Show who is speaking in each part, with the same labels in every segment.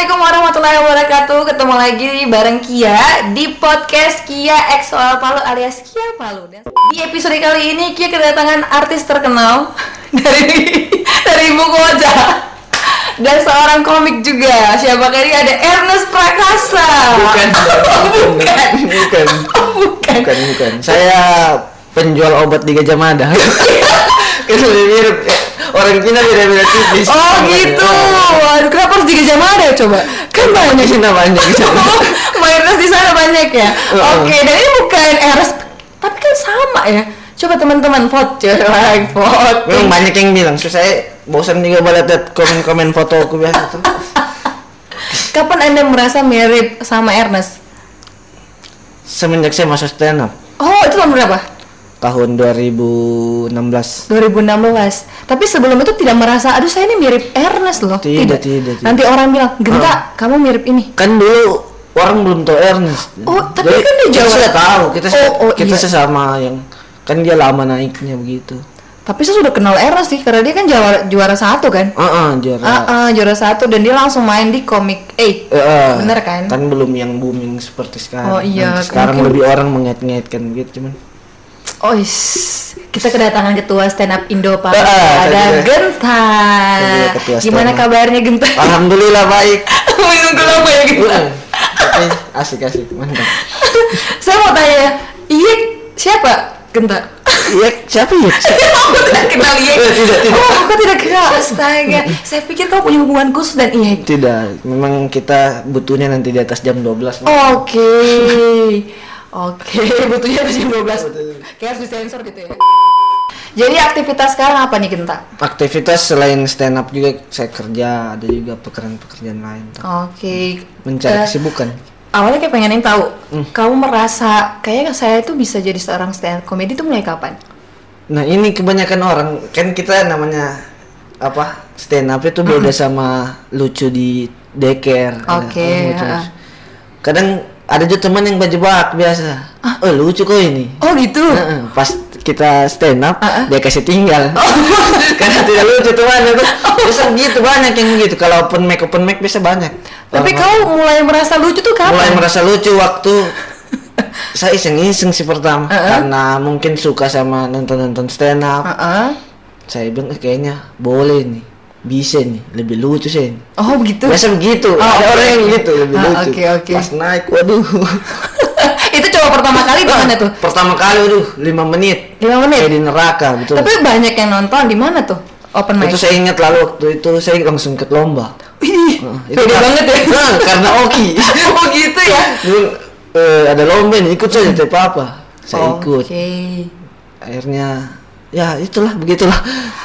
Speaker 1: Assalamualaikum warahmatullahi wabarakatuh. Ketemu lagi bareng Kia di podcast Kia X Soal Palu alias Kia Palu. Dan di episode kali ini Kia kedatangan artis terkenal dari ibu kota dan seorang komik juga. Siapakah dia? Ada Ernest Prakasa.
Speaker 2: Bukan. Saya penjual obat di Gajah Mada. Kan lebih mirip. Orang Cina beda-beda tipis.
Speaker 1: Oh gitu. Waduh, kenapa harus di Gajah Mada coba? Kan banyak
Speaker 2: Cina banyak.
Speaker 1: Mayoritas di sana banyak ya. Oke, dan ini bukan Ernest, tapi kan sama ya. Coba teman-teman vote.
Speaker 2: Memang banyak yang bilang, saya bosan juga lihat komen-komen foto aku biasa tuh.
Speaker 1: Kapan Anda merasa mirip sama Ernest?
Speaker 2: Semenjak saya masuk stand up.
Speaker 1: Oh, itu tahun berapa?
Speaker 2: Tahun 2016.
Speaker 1: Tapi sebelum itu tidak merasa, aduh saya ini mirip Ernest loh.
Speaker 2: Tidak.
Speaker 1: Nanti orang bilang, Genta, kamu mirip ini.
Speaker 2: Kan dulu orang belum tahu Ernest.
Speaker 1: Oh, tapi
Speaker 2: jadi,
Speaker 1: kan dia
Speaker 2: kita
Speaker 1: jawab.
Speaker 2: sudah tahu, kita
Speaker 1: iya.
Speaker 2: sesama yang kan dia lama naiknya begitu.
Speaker 1: Tapi saya sudah kenal Ernest sih, karena dia kan juara 1 kan? Juara 1 dan dia langsung main di Comic 8. Bener kan?
Speaker 2: Kan belum yang booming seperti sekarang.
Speaker 1: Oh iya.
Speaker 2: Sekarang lebih orang mengait-ngaitkan gitu cuman.
Speaker 1: Oh, kita kedatangan ketua stand up Indo Pak. Ada Genta. Gimana kabarnya Genta?
Speaker 2: Alhamdulillah baik.
Speaker 1: Menunggu lama ya Genta.
Speaker 2: Tapi asik mantap.
Speaker 1: Saya mau tanya, Iyek siapa Genta?
Speaker 2: Iyek siapa Iyek?
Speaker 1: Aku tidak kenal Iyek.
Speaker 2: Tidak.
Speaker 1: Oh, aku tidak kenal. Astaga. Saya pikir kau punya hubungan khusus dan Iyek.
Speaker 2: Tidak, memang kita butuhnya nanti di atas jam 12.
Speaker 1: Oke, butuhnya jam 12. Kayak harus disensor gitu ya. Jadi aktivitas sekarang apa nih Genta?
Speaker 2: Aktivitas selain stand up juga saya kerja, ada juga pekerjaan lain.
Speaker 1: Oke.
Speaker 2: Mencari kesibukan.
Speaker 1: Awalnya kayak pengen tahu, kamu merasa kayaknya saya itu bisa jadi seorang stand up comedy itu mulai kapan?
Speaker 2: Nah ini kebanyakan orang, kan kita namanya stand up itu beda sama lucu di deker.
Speaker 1: Oke.
Speaker 2: Kadang ada juga teman yang bejebak biasa. Oh lucu kok ini.
Speaker 1: Oh gitu.
Speaker 2: Pas kita stand up dia kasih tinggal. Karena tidak lucu teman itu. Bisa gitu banyak yang gitu. Kalau open mic bisa banyak.
Speaker 1: Tapi kau mulai merasa lucu tuh kapan?
Speaker 2: Mulai merasa lucu waktu saya iseng-iseng sih pertama. Karena mungkin suka sama nonton stand up. Saya bilang kayaknya boleh nih. Bisa nih, lebih lucu sih.
Speaker 1: Oh begitu?
Speaker 2: Biasa begitu, ada orang yang gitu, lebih lucu.
Speaker 1: Okay.
Speaker 2: Pas naik, waduh.
Speaker 1: Itu coba pertama kali di mana tuh?
Speaker 2: Pertama kali, 5 menit.
Speaker 1: 5 menit?
Speaker 2: Kayak di neraka, betul.
Speaker 1: Tapi banyak yang nonton, di mana tuh? Open mic?
Speaker 2: Itu saya ingat lalu waktu itu saya langsung ikut lomba.
Speaker 1: Wih, pede banget ya?
Speaker 2: Karena Oki.
Speaker 1: Oh gitu ya?
Speaker 2: Dulu ada lomba nih, ikut saja, tidak apa-apa. Saya ikut. Akhirnya, ya itulah, begitulah.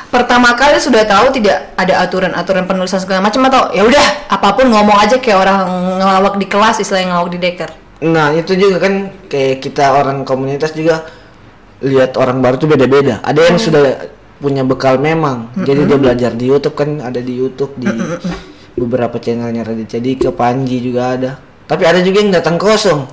Speaker 1: Pertama kali sudah tahu tidak ada aturan penulisan segala macam atau ya udah apapun ngomong aja kayak orang ngelawak di kelas istilahnya ngelawak di deker.
Speaker 2: Nah itu juga kan kayak kita orang komunitas juga lihat orang baru tuh beda-beda. Ada yang sudah punya bekal memang, jadi dia belajar di YouTube kan, ada di YouTube di beberapa channelnya Raditya Dika, Panji juga ada. Tapi ada juga yang datang kosong.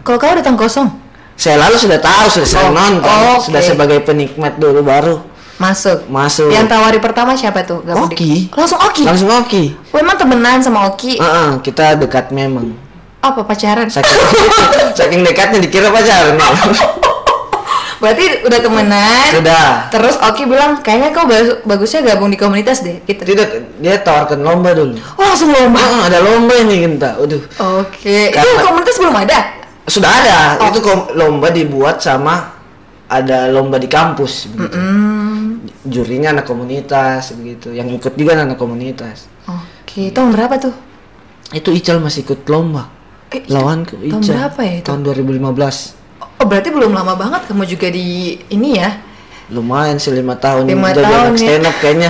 Speaker 1: Kalau kau datang kosong?
Speaker 2: Saya lalu sudah tahu, sudah nonton, sudah sebagai penikmat dulu baru.
Speaker 1: Masuk.
Speaker 2: Yang
Speaker 1: tawari pertama siapa tuh?
Speaker 2: Oki.
Speaker 1: Langsung Oki. Oh, emang temenan sama Oki?
Speaker 2: Kita dekat memang.
Speaker 1: Apa pacaran?
Speaker 2: Saking dekatnya dikira pacaran.
Speaker 1: Berarti udah temenan.
Speaker 2: Sudah.
Speaker 1: Terus Oki bilang, kayaknya kau bagusnya gabung di komunitas deh. Gitu.
Speaker 2: Tidak, dia tawarkan lomba dulu.
Speaker 1: Oh, langsung lomba.
Speaker 2: Ada lomba ini Genta.
Speaker 1: Oke. Itu komunitas belum ada?
Speaker 2: Sudah ada. Itu lomba dibuat sama ada lomba di kampus begitu. Jurinya anak komunitas begitu. Yang ikut juga anak komunitas.
Speaker 1: Oke, tahun berapa tuh?
Speaker 2: Itu Ical masih ikut lomba. Lawanku Ical.
Speaker 1: Tahun berapa ya itu?
Speaker 2: Tahun 2015.
Speaker 1: Oh, berarti belum lama banget kamu juga di ini ya?
Speaker 2: Lumayan sih 5 tahun.
Speaker 1: 5 tahun ya.
Speaker 2: Stand up kayaknya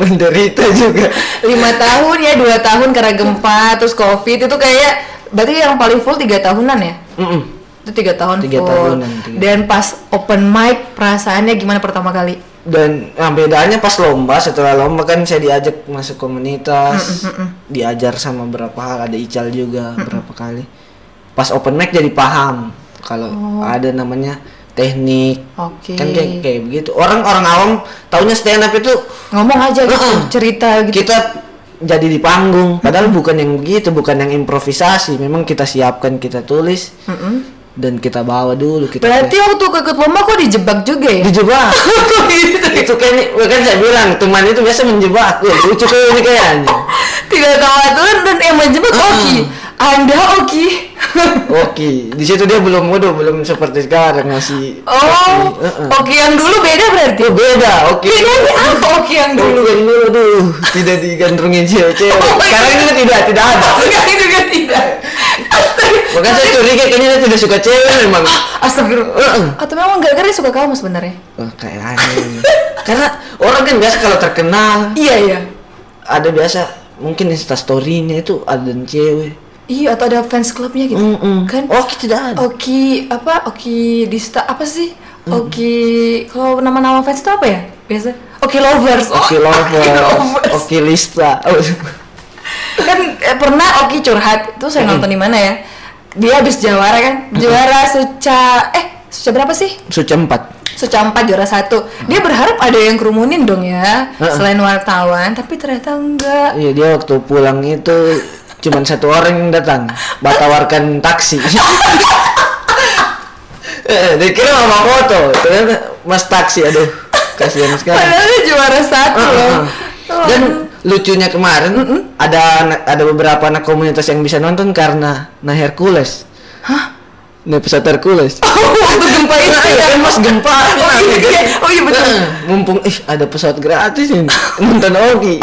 Speaker 2: menderita juga.
Speaker 1: 5 tahun ya, 2 tahun karena gempa, terus Covid itu kayak berarti yang paling full 3 tahunan ya? Itu 3 tahun
Speaker 2: 3
Speaker 1: full.
Speaker 2: tahunan.
Speaker 1: Dan pas open mic perasaannya gimana pertama kali?
Speaker 2: Dan bedanya pas lomba, setelah lomba kan saya diajak masuk komunitas, diajar sama berapa hal, ada Ical juga berapa kali. Pas open mic jadi paham kalau ada namanya teknik. Kan kayak begitu. Orang awam taunya stand up itu
Speaker 1: ngomong aja gitu, cerita gitu.
Speaker 2: Kita jadi di panggung. Padahal bukan yang begitu, bukan yang improvisasi. Memang kita siapkan, kita tulis, dan kita bawa dulu.
Speaker 1: Berarti waktu ikut lomba kok dijebak juga ya?
Speaker 2: Dijebak. Itu kayaknya, kan saya bilang teman itu biasa menjebak. Ya, lucu kayak ini kayaknya.
Speaker 1: Tidak tahu aturan dan yang menjebak Oki. Anda Oki.
Speaker 2: Oki, di situ dia belum seperti sekarang, masih.
Speaker 1: Oki yang dulu beda berarti.
Speaker 2: Beda, Oki.
Speaker 1: Bedanya apa Oki yang dulu?
Speaker 2: Oki yang dulu tuh tidak digandrungin cewek-cewek. Sekarang itu tidak ada.
Speaker 1: Sekarang juga tidak.
Speaker 2: Bahkan saya curiga kayaknya dia tidak suka cewek memang.
Speaker 1: Astagfirullah. Atau memang gara-gara dia suka kamu sebenarnya?
Speaker 2: Kayak aneh. Karena orang kan biasa kalau terkenal.
Speaker 1: Iya.
Speaker 2: Ada biasa mungkin Instastory-nya itu ada cewek.
Speaker 1: Iya, atau ada fans clubnya gitu. Kan?
Speaker 2: Oki tidak ada.
Speaker 1: Oki apa? Oki Dista apa sih? Oki kalau nama-nama fans itu apa ya? Biasa. Oki Lovers.
Speaker 2: Oki Lovers. Oki Lista.
Speaker 1: Kan pernah Oki curhat. Itu saya nonton di mana ya? Dia habis juara kan? Juara Suca berapa sih?
Speaker 2: Suca 4.
Speaker 1: Suca 4 juara 1. Dia berharap ada yang kerumunin dong ya, selain wartawan, tapi ternyata enggak.
Speaker 2: Iya, dia waktu pulang itu cuman satu orang yang datang, tawarkan taksi. Dia kira mama foto, ternyata mas taksi. Aduh, kasihan sekali.
Speaker 1: Padahal dia juara 1 loh.
Speaker 2: Dan lucunya kemarin ada beberapa anak komunitas yang bisa nonton karena Hercules.
Speaker 1: Hah?
Speaker 2: Pesawat Hercules.
Speaker 1: Waktu gempa itu ya?
Speaker 2: Kan pas gempa.
Speaker 1: Oh iya betul.
Speaker 2: Mumpung ada pesawat gratis nih, nonton Oki.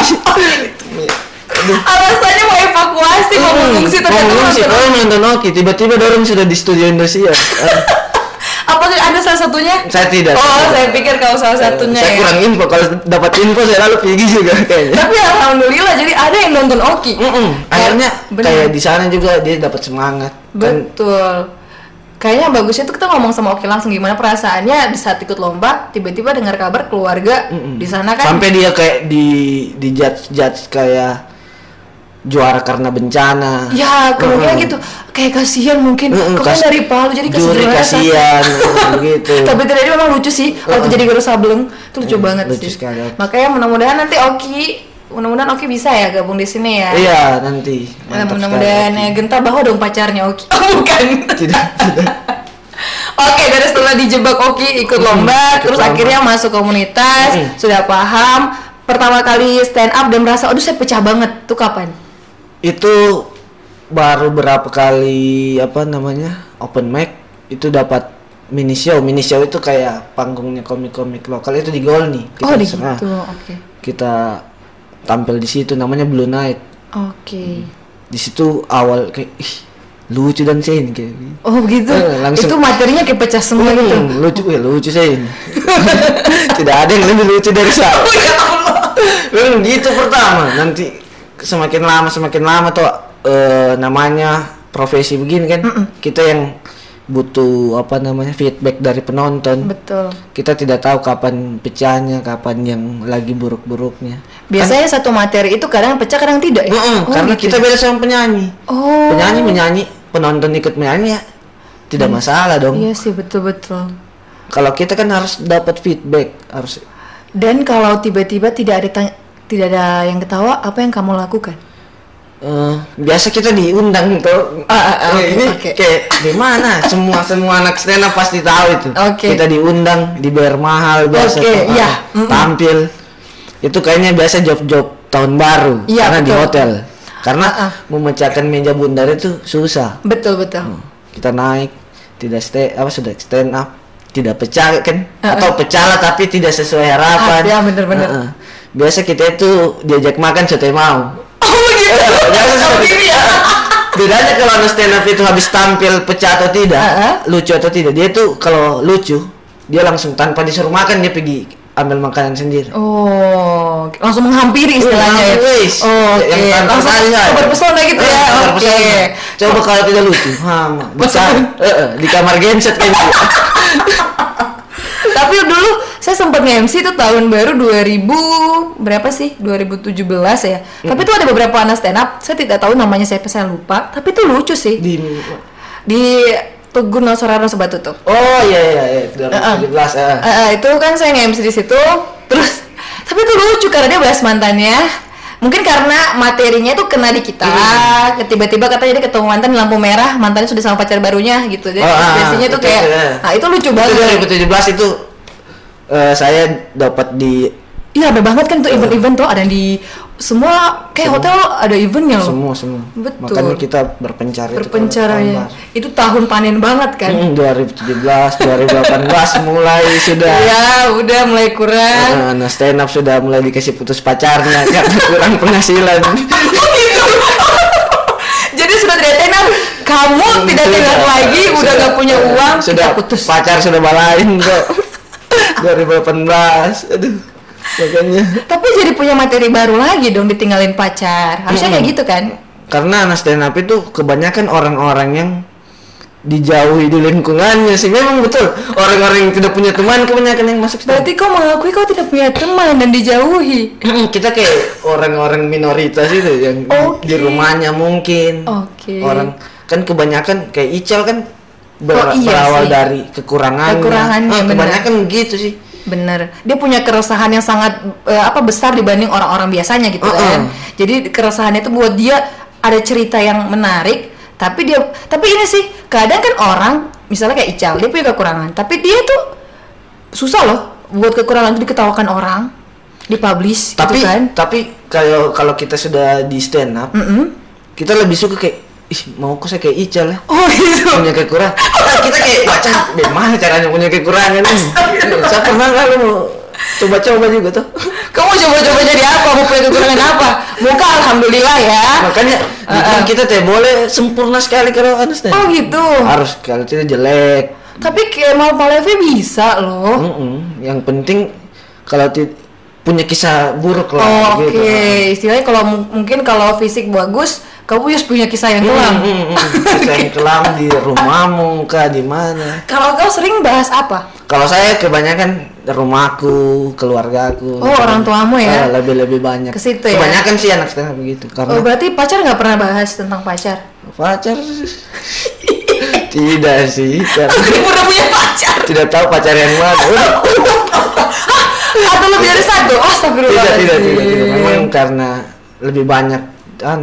Speaker 1: Alasannya mau evakuasi, mau mengungsi ternyata
Speaker 2: nonton Oki. Tiba-tiba dorong sudah di studio Indosiar.
Speaker 1: Apa ada salah satunya?
Speaker 2: Saya tidak.
Speaker 1: Saya pikir kalau salah satunya.
Speaker 2: Saya kurang info. Kalau dapat info saya lalu pergi juga kayaknya.
Speaker 1: Tapi alhamdulillah jadi ada yang nonton Oki.
Speaker 2: Akhirnya kayak di sana juga dia dapat semangat.
Speaker 1: Betul. Kayaknya bagusnya tuh kita ngomong sama Oki langsung gimana perasaannya di saat ikut lomba, tiba-tiba dengar kabar keluarga di sana kan.
Speaker 2: Sampai dia kayak di judge kayak juara karena bencana.
Speaker 1: Ya, kemungkinan gitu. Kayak kasihan mungkin. Kan dari Palu jadi
Speaker 2: kasihan begitu.
Speaker 1: Tapi tadi memang lucu sih waktu jadi guru sableng. Itu lucu banget
Speaker 2: lucu
Speaker 1: sih.
Speaker 2: Sekali.
Speaker 1: Makanya mudah-mudahan nanti mudah-mudadan Oki bisa ya gabung di sini ya.
Speaker 2: Iya, nanti.
Speaker 1: Mudah-mudahan ya Genta bawa dong pacarnya Oki. Bukan.
Speaker 2: Tidak.
Speaker 1: Oke, dari setelah dijebak Oki ikut lomba, terus akhirnya masuk komunitas, sudah paham. Pertama kali stand up dan merasa, aduh saya pecah banget. Tuh kapan?
Speaker 2: Itu baru berapa kali open mic itu dapat mini show itu kayak panggungnya komik-komik lokal itu di Gol nih.
Speaker 1: Di situ. Oke.
Speaker 2: Kita tampil di situ namanya Blue Night.
Speaker 1: Oke.
Speaker 2: Di situ awal kayak lucu dan Sein kayak.
Speaker 1: Oh begitu.
Speaker 2: Langsung,
Speaker 1: itu materinya kayak pecah semua gitu.
Speaker 2: Lucu Sein. Tidak ada yang lebih lucu dari saya.
Speaker 1: Oh ya Allah.
Speaker 2: Gitu pertama. Nanti semakin lama tuh namanya profesi begini kan. Kita yang butuh feedback dari penonton.
Speaker 1: Betul.
Speaker 2: Kita tidak tahu kapan pecahnya, kapan yang lagi buruk-buruknya.
Speaker 1: Biasanya satu materi itu kadang pecah kadang tidak ya?
Speaker 2: Karena gitu. Kita beda sama penyanyi. Penyanyi menyanyi, penonton ikut menyanyi ya tidak masalah dong.
Speaker 1: Iya sih, betul.
Speaker 2: Kalau kita kan harus dapat feedback, harus.
Speaker 1: Dan kalau tiba-tiba tidak ada yang ketawa, apa yang kamu lakukan?
Speaker 2: Biasa kita diundang tuh. Ini kayak di mana? Semua anak stand up pasti tahu itu. Kita diundang, dibayar mahal biasa tampil. Itu kayaknya biasa job tahun baru karena di hotel. Karena memecahkan meja bundar itu susah.
Speaker 1: Betul.
Speaker 2: Kita naik, sudah stand up, tidak pecah kan? Atau pecah lah tapi tidak sesuai harapan.
Speaker 1: Ya benar.
Speaker 2: Biasa kita itu diajak makan soto mau. Bedanya kalau stand up itu habis tampil pecah atau tidak, lucu atau tidak, dia tuh kalau lucu dia langsung tanpa disuruh makan dia pergi ambil makanan sendiri.
Speaker 1: Langsung menghampiri istilahnya ya. Langsung berpesona gitu ya.
Speaker 2: Coba kalau tidak lucu, bisa di kamar genset kayak gitu.
Speaker 1: Tapi dulu saya sempat nge-MC itu tahun baru 2017 ya. Tapi itu ada beberapa anak stand up, saya tidak tahu namanya siapa, saya lupa. Tapi itu lucu sih. Di Tugu Nosorano Sebatu tuh.
Speaker 2: Oh iya 2017.
Speaker 1: Itu kan saya nge-MC di situ. Terus tapi itu lucu karena dia bahas mantannya. Mungkin karena materinya tuh kena di kita. Tiba-tiba katanya dia ketemu mantan di lampu merah, mantannya sudah sama pacar barunya gitu. Jadi biasanya tuh kayak nah itu lucu banget.
Speaker 2: 2017 itu saya dapat di
Speaker 1: iya ada banget kan tuh event-event tuh ada di semua kayak hotel ada eventnya loh.
Speaker 2: Semua.
Speaker 1: Betul.
Speaker 2: Makanya kita berpencar
Speaker 1: ya. Itu tahun panen banget kan.
Speaker 2: 2017, 2018 mulai sudah.
Speaker 1: Iya, udah mulai kurang.
Speaker 2: Nah, stand up sudah mulai dikasih putus pacarnya karena kurang penghasilan.
Speaker 1: Gitu. Jadi sudah tidak tenar, kamu tidak tenar lagi, udah nggak punya uang,
Speaker 2: sudah putus. Pacar sudah balain kok. 2018, aduh. Makanya.
Speaker 1: Tapi jadi punya materi baru lagi dong ditinggalin pacar. Harusnya kayak gitu kan?
Speaker 2: Karena anak stand up itu kebanyakan orang-orang yang dijauhi di lingkungannya sih. Memang betul. Orang-orang yang tidak punya teman kebanyakan yang masuk stand up.
Speaker 1: Berarti kau mengakui kau tidak punya teman dan dijauhi.
Speaker 2: Kita kayak orang-orang minoritas itu yang di rumahnya mungkin. Orang kan kebanyakan kayak Ical kan berawal dari kekurangannya. Kebanyakan gitu sih.
Speaker 1: Bener, dia punya keresahan yang sangat besar dibanding orang-orang biasanya gitu kan. Jadi keresahannya itu buat dia ada cerita yang menarik, tapi ini sih kadang kan orang misalnya kayak Ical, dia punya kekurangan, tapi dia tuh susah loh buat kekurangan itu diketawakan orang, dipublish gitu kan.
Speaker 2: Tapi kalau kita sudah di stand up, kita lebih suka kayak mau kok saya kayak Ical ya.
Speaker 1: Oh gitu.
Speaker 2: Punya kekurangan. Kita kayak baca gimana caranya punya kekurangan ini. Saya pernah nggak mau coba-coba juga tuh.
Speaker 1: Kamu coba-coba jadi apa? Mau punya kekurangan apa? Muka alhamdulillah ya.
Speaker 2: Makanya kita boleh sempurna sekali kalau understand.
Speaker 1: Oh gitu.
Speaker 2: Harus kalau tidak jelek.
Speaker 1: Tapi Kemal Palevi bisa loh.
Speaker 2: Yang penting kalau punya kisah buruk lah.
Speaker 1: Gitu. Istilahnya kalau mungkin kalau fisik bagus, kamu harus punya kisah yang kelam.
Speaker 2: Kisah yang kelam di rumahmu kah di mana?
Speaker 1: Kalau kau sering bahas apa?
Speaker 2: Kalau saya kebanyakan rumahku, keluargaku.
Speaker 1: Oh, orang tuamu ya?
Speaker 2: Lebih banyak.
Speaker 1: Ke situ ya?
Speaker 2: Kebanyakan sih anak saya begitu. Karena
Speaker 1: berarti pacar nggak pernah bahas tentang pacar?
Speaker 2: Pacar? Tidak sih.
Speaker 1: Udah punya pacar? Tidak
Speaker 2: tahu pacar yang mana.
Speaker 1: Atau lebih dari satu? Astagfirullah.
Speaker 2: Tidak. Memang karena lebih banyak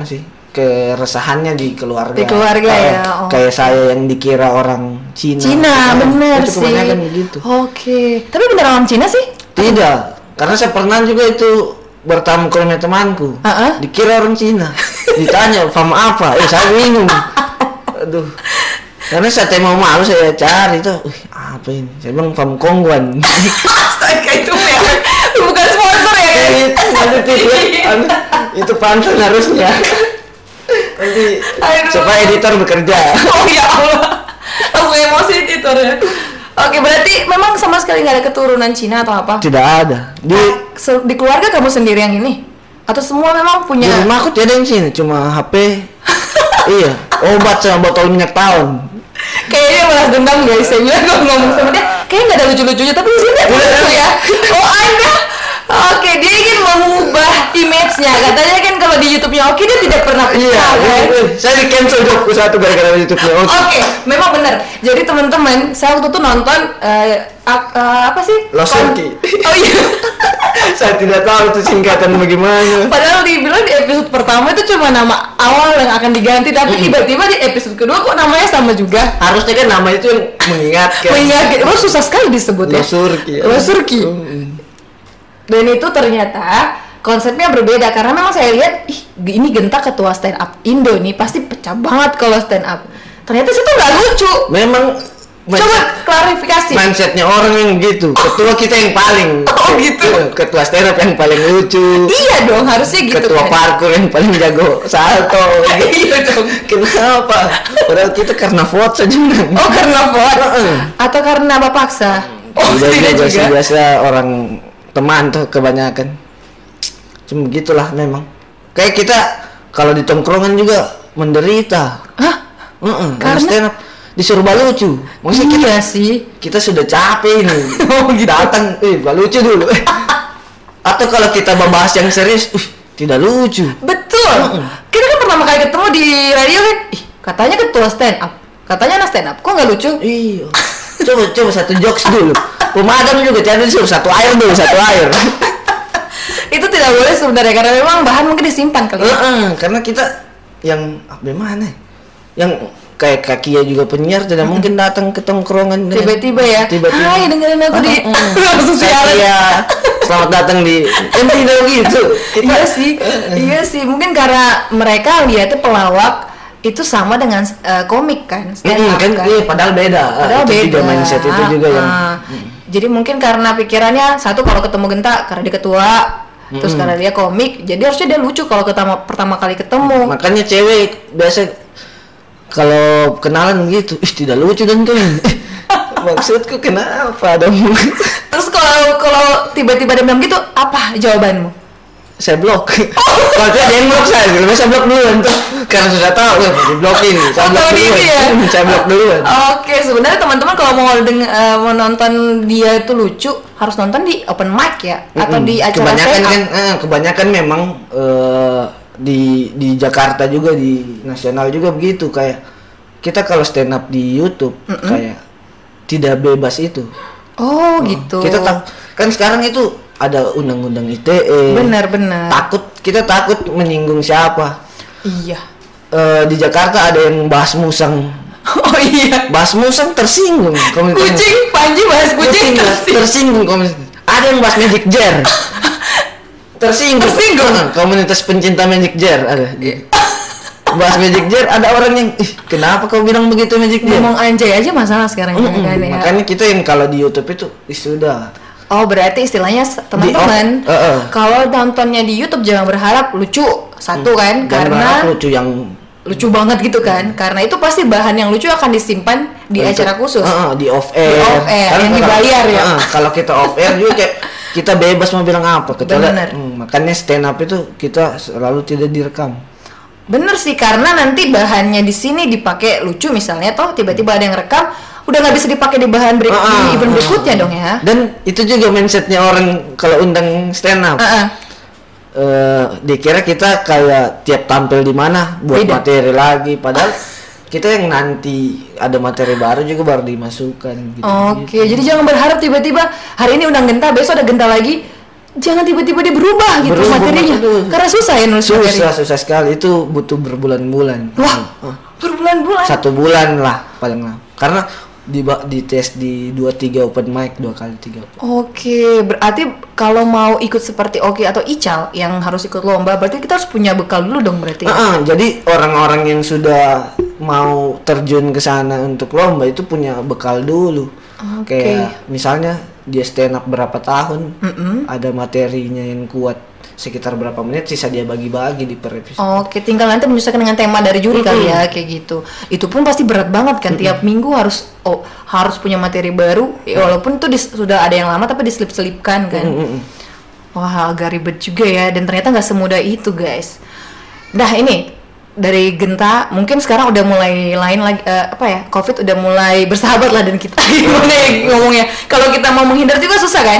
Speaker 2: sih keresahannya di keluarga.
Speaker 1: Di keluarga ya.
Speaker 2: Kayak saya yang dikira orang Cina.
Speaker 1: Bener sih.
Speaker 2: Gitu.
Speaker 1: Tapi bener orang Cina sih?
Speaker 2: Tidak. Karena saya pernah juga itu bertamu ke rumah temanku. Dikira orang Cina. Ditanya, "Faham apa?" Saya bingung. Aduh. Karena saya mau malu saya cari tuh. Apa ini? Saya bilang "Faham Kongguan."
Speaker 1: Astaga, itu ya. Bukan sponsor ya kan?
Speaker 2: Itu pantun harusnya. Nanti supaya editor bekerja.
Speaker 1: Oh ya Allah, langsung emosi editornya. Oke, berarti memang sama sekali nggak ada keturunan Cina atau apa?
Speaker 2: Tidak ada.
Speaker 1: Di keluarga kamu sendiri yang ini? Atau semua memang punya?
Speaker 2: Di rumahku tidak ada yang Cina, cuma HP. Iya, obat sama botol minyak tahun.
Speaker 1: Kayaknya balas dendam guys. Saya bilang kalau ngomong sama dia, kayaknya nggak ada lucu-lucunya, tapi di sini ada lucu ya. Oh ada. Oke, dia ingin mengubah image-nya. Katanya kan kalau di YouTube-nya Oki dia tidak pernah pecah kan?
Speaker 2: Saya di cancel job satu gara-gara YouTube-nya Oki.
Speaker 1: Oke, memang benar. Jadi teman-teman, saya waktu itu nonton apa sih?
Speaker 2: Losurki.
Speaker 1: Oh iya.
Speaker 2: Saya tidak tahu itu singkatan bagaimana.
Speaker 1: Padahal dibilang di episode pertama itu cuma nama awal yang akan diganti, tapi tiba-tiba di episode kedua kok namanya sama juga.
Speaker 2: Harusnya kan nama itu yang mengingatkan.
Speaker 1: Oh, susah sekali disebut ya. Losurki. Dan itu ternyata konsepnya berbeda karena memang saya lihat ini Genta ketua stand up Indo nih pasti pecah banget kalau stand up. Ternyata itu nggak lucu.
Speaker 2: Memang
Speaker 1: coba klarifikasi.
Speaker 2: Mindsetnya orang yang gitu. Ketua kita yang paling.
Speaker 1: Oh gitu.
Speaker 2: Ketua stand up yang paling lucu.
Speaker 1: Iya dong harusnya gitu.
Speaker 2: Ketua parkour yang paling jago salto.
Speaker 1: Iya dong.
Speaker 2: Kenapa? Padahal kita karena vote saja.
Speaker 1: Oh karena vote. Atau karena paksa. Oh tidak juga.
Speaker 2: Biasa orang teman tuh kebanyakan. Cuma gitulah memang. Kayak kita kalau di tongkrongan juga menderita.
Speaker 1: Hah?
Speaker 2: Karena stand up disuruh balucu. Maksudnya kita sudah capek ini. Gitu. Datang, balucu dulu. Atau kalau kita membahas yang serius, tidak lucu.
Speaker 1: Betul. Kita kan pertama kali ketemu di radio kan, katanya ketua stand up. Katanya anak stand up. Kok nggak lucu?
Speaker 2: Iya. Coba satu jokes dulu. Pemadam juga jadi disuruh satu air.
Speaker 1: Itu tidak boleh sebenarnya karena memang bahan mungkin disimpan kali.
Speaker 2: Karena kita yang bagaimana? Yang kayak Kakia juga penyiar tidak mungkin datang ke tongkrongan
Speaker 1: tiba-tiba ya. Hai, dengerin aku di langsung siaran.
Speaker 2: Selamat datang di tidak gitu.
Speaker 1: Iya sih. Mungkin karena mereka lihatnya pelawak itu sama dengan komik kan.
Speaker 2: Kan. Iya, padahal beda. Juga mindset itu juga yang.
Speaker 1: Jadi mungkin karena pikirannya satu kalau ketemu Genta karena dia ketua, terus karena dia komik, jadi harusnya dia lucu kalau pertama kali ketemu.
Speaker 2: Makanya cewek biasa kalau kenalan gitu, tidak lucu dan tuh. Maksudku kenapa dong?
Speaker 1: Terus kalau tiba-tiba dia bilang gitu, apa jawabanmu?
Speaker 2: Saya blok. Kalau dia yang blok saya blok duluan tuh. Karena sudah tahu di blokin. Saya blok duluan.
Speaker 1: Oke, sebenarnya teman-teman kalau mau nonton dia itu lucu, harus nonton di open mic ya atau di acara
Speaker 2: kebanyakan memang di Jakarta juga, di nasional juga begitu, kayak kita kalau stand up di YouTube kayak tidak bebas itu.
Speaker 1: Gitu.
Speaker 2: Kita kan sekarang itu ada undang-undang ITE.
Speaker 1: Benar.
Speaker 2: Kita takut menyinggung siapa.
Speaker 1: Iya.
Speaker 2: Di Jakarta ada yang bahas musang.
Speaker 1: Oh iya.
Speaker 2: Bahas musang tersinggung.
Speaker 1: Kucing, Panji bahas kucing
Speaker 2: tersinggung. Ada yang bahas Magic Jar. Tersinggung. Komunitas pencinta Magic Jar ada. Bahas Magic Jar, ada orang yang kenapa kau bilang begitu Magic Jar?
Speaker 1: Ngomong anjay aja masalah sekarang kan ya.
Speaker 2: Makanya kita yang kalau di YouTube itu sudah.
Speaker 1: Berarti istilahnya teman-teman kalau nontonnya di YouTube jangan berharap lucu kan, karena
Speaker 2: lucu yang
Speaker 1: lucu banget gitu kan, karena itu pasti bahan yang lucu akan disimpan di acara khusus.
Speaker 2: Di off air
Speaker 1: yang dibayar ya.
Speaker 2: Kalau kita off air juga kayak kita bebas mau bilang apa. Makanya stand up itu kita selalu tidak direkam.
Speaker 1: Bener sih, karena nanti bahannya di sini dipakai lucu misalnya, toh tiba-tiba ada yang rekam udah nggak bisa dipakai di bahan di event berikutnya dong ya.
Speaker 2: Dan itu juga mindsetnya orang kalau undang stand up. Dikira kita kayak tiap tampil di mana buat materi lagi, padahal kita yang nanti ada materi baru juga baru dimasukkan gitu.
Speaker 1: Jadi jangan berharap tiba-tiba hari ini undang Genta, besok ada Genta lagi. Jangan tiba-tiba dia berubah materinya. Karena susah ya nulis materi.
Speaker 2: Susah sekali, itu butuh berbulan-bulan.
Speaker 1: Wah, berbulan-bulan.
Speaker 2: 1 bulan lah paling lama. Karena di tes di 2-3 open mic, 2 kali 3.
Speaker 1: Berarti kalau mau ikut seperti Oki atau Ical yang harus ikut lomba, berarti kita harus punya bekal dulu dong berarti.
Speaker 2: Jadi orang-orang yang sudah mau terjun ke sana untuk lomba itu punya bekal dulu. Kayak misalnya dia stand up berapa tahun, ada materinya yang kuat sekitar berapa menit, sisa dia bagi-bagi di per episode.
Speaker 1: Tinggal nanti menyesuaikan dengan tema dari juri kali ya, kayak gitu. Itu pun pasti berat banget kan, tiap minggu harus punya materi baru, walaupun itu sudah ada yang lama tapi diselip-selipkan kan. Wah, agak ribet juga ya, dan ternyata nggak semudah itu guys. Nah ini dari Genta mungkin sekarang udah mulai lain lagi, COVID udah mulai bersahabat lah dan kita gimana ya ngomongnya, kalau kita mau menghindar juga susah kan.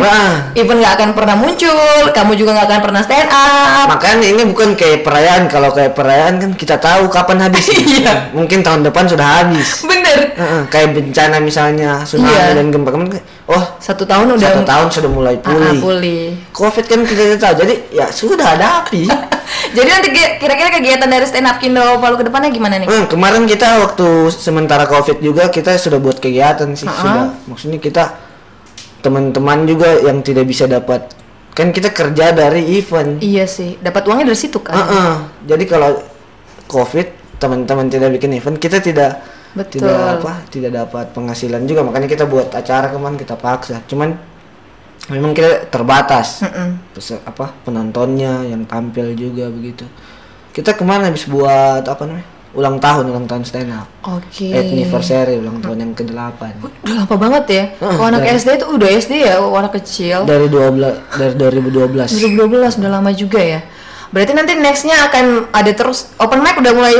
Speaker 1: Even nggak akan pernah muncul, kamu juga nggak akan pernah stand up.
Speaker 2: Makanya ini bukan kayak perayaan. Kalau kayak perayaan kan kita tahu kapan habis. Mungkin tahun depan sudah habis.
Speaker 1: Bener.
Speaker 2: Kayak bencana misalnya tsunami dan gempa kemarin,
Speaker 1: 1 tahun
Speaker 2: sudah mulai pulih. COVID kan kita tahu, jadi ya sudah ada api.
Speaker 1: Jadi nanti kira-kira kegiatan dari stand up Kindo Palu ke depannya gimana nih?
Speaker 2: Kemarin kita waktu sementara COVID juga kita sudah buat kegiatan sih. Maksudnya kita teman-teman juga yang tidak bisa dapat, kan kita kerja dari event.
Speaker 1: Iya sih, dapat uangnya dari situ kan.
Speaker 2: Jadi kalau COVID teman-teman tidak bikin event, kita tidak dapat penghasilan juga, makanya kita buat acara kemarin kita paksa. Cuman memang kita terbatas penontonnya yang tampil juga begitu. Kita kemarin habis buat ulang tahun stand up. Anniversary ulang tahun yang ke-8.
Speaker 1: Udah lama banget ya. Kalau anak SD itu udah SD ya, anak kecil.
Speaker 2: Dari 2012.
Speaker 1: 2012 udah lama juga ya. Berarti nanti nextnya akan ada terus open mic, udah mulai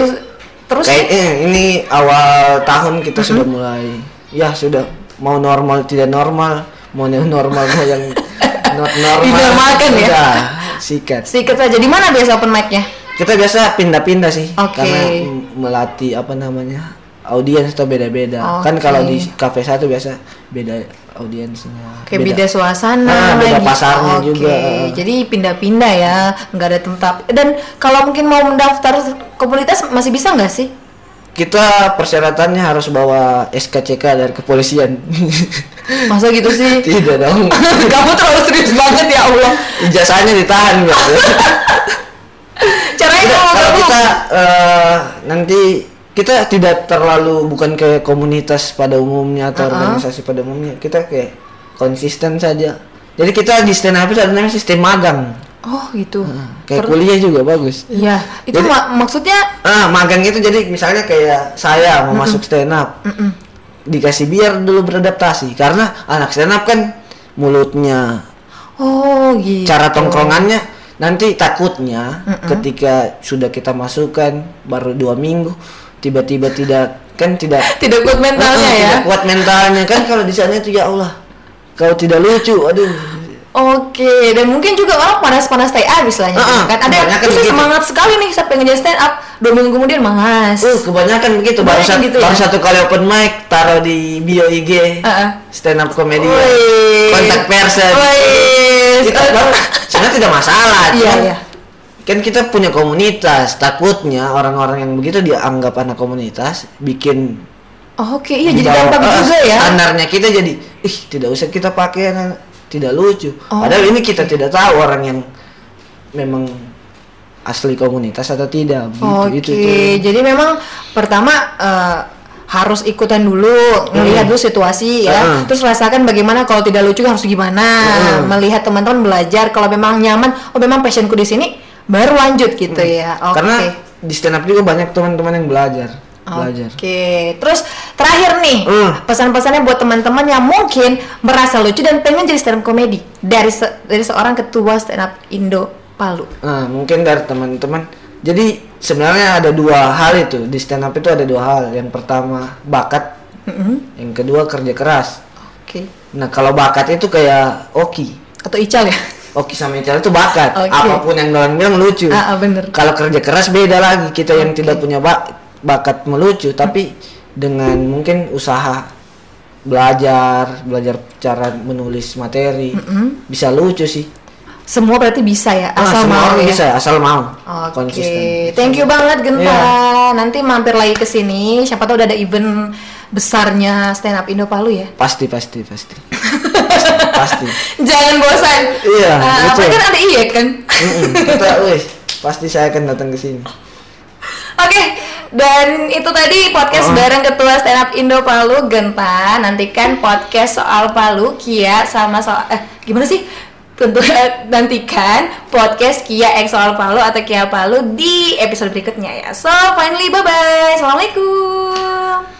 Speaker 1: terus.
Speaker 2: Ini awal tahun kita sudah mulai. Ya sudah, mau normal tidak normal, mau yang normal mau yang not normal.
Speaker 1: Dinormalkan ya.
Speaker 2: Sikat
Speaker 1: saja. Di mana biasa open mic-nya?
Speaker 2: Kita biasa pindah-pindah sih.
Speaker 1: Karena
Speaker 2: melatih audiens atau beda-beda. Kan
Speaker 1: Oke.
Speaker 2: kalau di kafe satu biasa beda audiensnya.
Speaker 1: Kayak beda suasana,
Speaker 2: beda
Speaker 1: gitu.
Speaker 2: pasarnya
Speaker 1: Oke.
Speaker 2: juga.
Speaker 1: Jadi pindah-pindah ya, nggak ada tempat. Dan kalau mungkin mau mendaftar komunitas masih bisa nggak sih?
Speaker 2: Kita persyaratannya harus bawa SKCK dari kepolisian.
Speaker 1: Masa gitu sih?
Speaker 2: Tidak dong.
Speaker 1: Kamu terlalu serius banget ya Allah.
Speaker 2: Ijazahnya ditahan Mbak.
Speaker 1: Caranya
Speaker 2: Tidak,
Speaker 1: kalau
Speaker 2: kalau
Speaker 1: kamu
Speaker 2: kita nanti kita tidak terlalu bukan kayak komunitas pada umumnya atau organisasi pada umumnya. Kita kayak konsisten saja. Jadi kita di stand up itu ada namanya sistem magang.
Speaker 1: Oh gitu.
Speaker 2: Kayak kuliah juga bagus.
Speaker 1: Iya, itu
Speaker 2: Jadi-
Speaker 1: maksudnya
Speaker 2: Magang itu jadi misalnya kayak saya mau masuk stand up. Dikasih biar dulu beradaptasi karena anak stand up kan mulutnya,
Speaker 1: oh gitu.
Speaker 2: cara tongkrongannya nanti takutnya ketika sudah kita masukkan baru 2 minggu tiba-tiba tidak
Speaker 1: tidak kuat mentalnya ya.
Speaker 2: tidak kuat mentalnya kan kalau di sana itu ya Allah kau tidak lucu aduh.
Speaker 1: Oke, dan mungkin juga orang panas-panas stay up istilahnya kan. Ada yang
Speaker 2: kebanyakan
Speaker 1: "Saya
Speaker 2: begitu."
Speaker 1: semangat sekali nih saya pengen jadi stand up, 2 minggu kemudian malas.
Speaker 2: Kebanyakan begitu
Speaker 1: Kebanyakan gitu ya?
Speaker 2: baru satu kali open mic taruh di bio IG stand up comedy
Speaker 1: Wih.
Speaker 2: kontak person
Speaker 1: Wih.
Speaker 2: kita sebenarnya tidak masalah
Speaker 1: Iya,
Speaker 2: cuman
Speaker 1: iya.
Speaker 2: kan kita punya komunitas takutnya orang-orang yang begitu dianggap anak komunitas bikin
Speaker 1: Oke, iya jadi
Speaker 2: dibawa-
Speaker 1: dampak juga ya.
Speaker 2: standarnya kita jadi tidak usah kita pakai yang tidak lucu padahal ini kita tidak tahu orang yang memang asli komunitas atau tidak
Speaker 1: Oke,
Speaker 2: gitu tuh.
Speaker 1: jadi memang pertama harus ikutan dulu, melihat dulu situasi ya, terus rasakan bagaimana kalau tidak lucu harus gimana, melihat teman-teman belajar kalau memang nyaman, oh memang passionku di sini, baru lanjut gitu ya. Oke.
Speaker 2: Karena di stand up juga banyak teman-teman yang belajar.
Speaker 1: Oke, terus terakhir nih pesan-pesannya buat teman-teman yang mungkin merasa lucu dan pengen jadi stand up comedy dari seorang ketua stand up Indo Palu.
Speaker 2: Nah, mungkin dari teman-teman. Jadi sebenarnya ada 2 hal itu di stand up itu ada 2 hal. Yang pertama bakat, yang kedua kerja keras.
Speaker 1: Oke.
Speaker 2: Nah kalau bakat itu kayak Oki,
Speaker 1: Atau Ical ya?
Speaker 2: Oki sama Ical itu bakat.
Speaker 1: Oke.
Speaker 2: Apapun yang orang bilang lucu.
Speaker 1: Bener.
Speaker 2: Kalau kerja keras beda lagi. Kita yang tidak punya bakat melucu, tapi dengan mungkin usaha belajar cara menulis materi bisa lucu sih.
Speaker 1: Semua berarti bisa ya, asal
Speaker 2: semua
Speaker 1: mau
Speaker 2: orang
Speaker 1: ya.
Speaker 2: bisa asal mau.
Speaker 1: Oke,
Speaker 2: Konsisten.
Speaker 1: thank you banget Genta.
Speaker 2: Iya.
Speaker 1: Nanti mampir lagi ke sini. Siapa tahu udah ada event besarnya stand up Indo Palu ya.
Speaker 2: Pasti. Pasti.
Speaker 1: Jangan bosan.
Speaker 2: Iya,
Speaker 1: Apalagi
Speaker 2: betul.
Speaker 1: kan ada IEK kan.
Speaker 2: Kita, pasti saya akan datang ke sini.
Speaker 1: Oke, dan itu tadi podcast bareng Ketua Stand Up Indo Palu Genta. Nantikan podcast soal Palu, Kia sama soal gimana sih? Tentu nantikan podcast Kia X soal Palu atau Kia Palu di episode berikutnya ya. So, finally bye bye. Assalamualaikum.